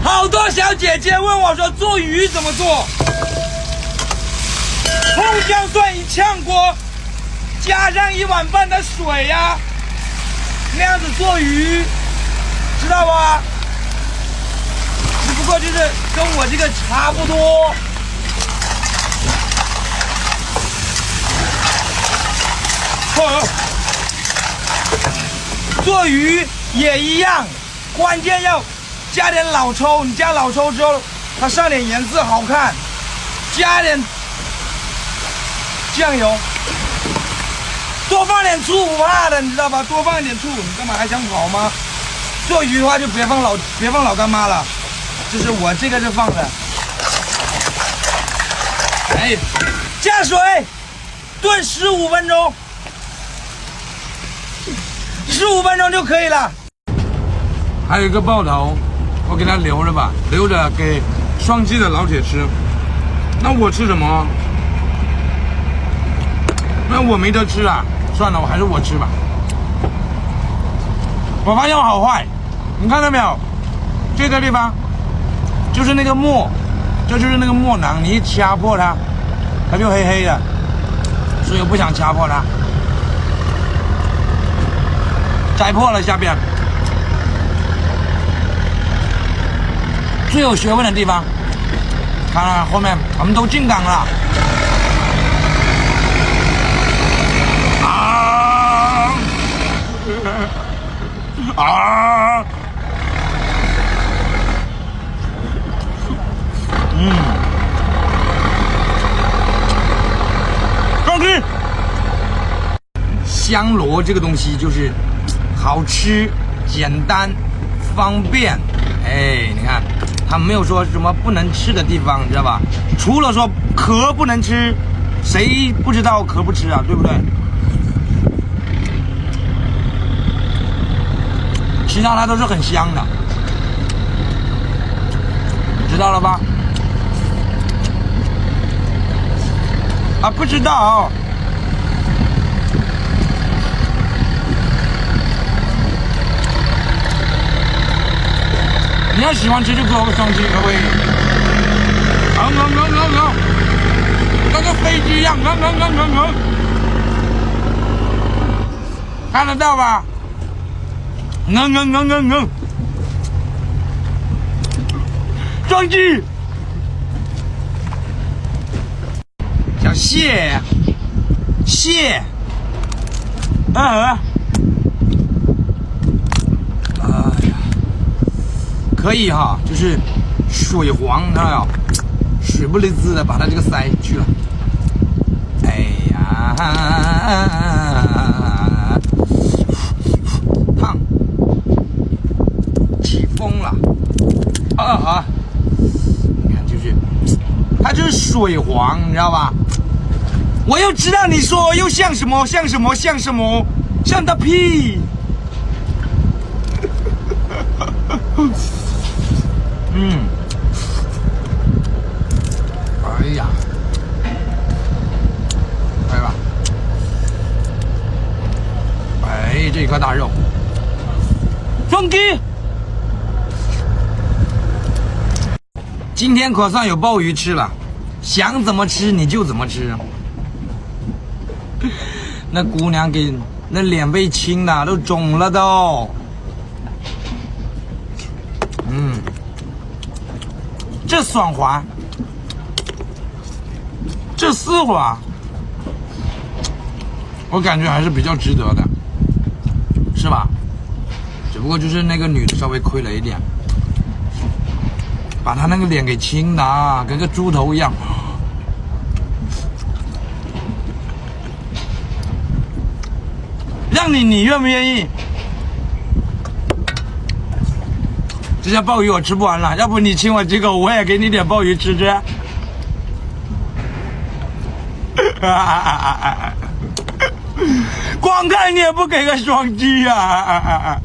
好多小姐姐问我说做鱼怎么做？葱姜蒜一炝锅，加上1碗半的水呀，那样子做鱼，知道吧？只不过就是跟我这个差不多。做鱼也一样，关键要加点老抽。你加老抽之后，它上点颜色好看。加点酱油，多放点醋不怕的，你知道吧？多放一点醋，你干嘛还想跑吗？做鱼的话就别放老干妈了，就是我这个是放的。哎，加水，炖15分钟，15分钟就可以了。还有一个爆头，我给它留着吧，留着给双击的老铁吃。那我吃什么？那我没得吃啊，算了，还是我吃吧。我发现我好坏，你看到没有？这个地方就是那个沫，这就是那个沫囊，你一掐破它，它就黑黑的，所以我不想掐破它。摘破了下边，最有学问的地方，看看后面我们都进岗了。上去。香螺这个东西就是好吃、简单、方便。哎，你看，它没有说什么不能吃的地方，你知道吧？除了说壳不能吃，谁不知道壳不吃啊？对不对？其他它都是很香的，知道了吧？啊，不知道。你要喜欢吃就给我双击，可不可以？跟个飞机一样，看得到吧？双击，叫蟹，可以哈，就是水黄，你看到没有？水不溜滋的把它这个塞去了。哎呀，烫，起风了。你看，就是它就是水黄，你知道吧？我又知道你说又像什么，像个屁。哎呀，来吧，哎，这颗大肉，双击。今天可算有鲍鱼吃了，想怎么吃你就怎么吃。那姑娘给那脸被亲的都肿了都。这爽滑，这丝滑，我感觉还是比较值得的，是吧？只不过就是那个女的稍微亏了一点，把她那个脸给亲的啊，跟个猪头一样。让你愿不愿意？这些鲍鱼我吃不完了，要不你请我几口，我也给你点鲍鱼吃吃。光看你也不给个双击啊！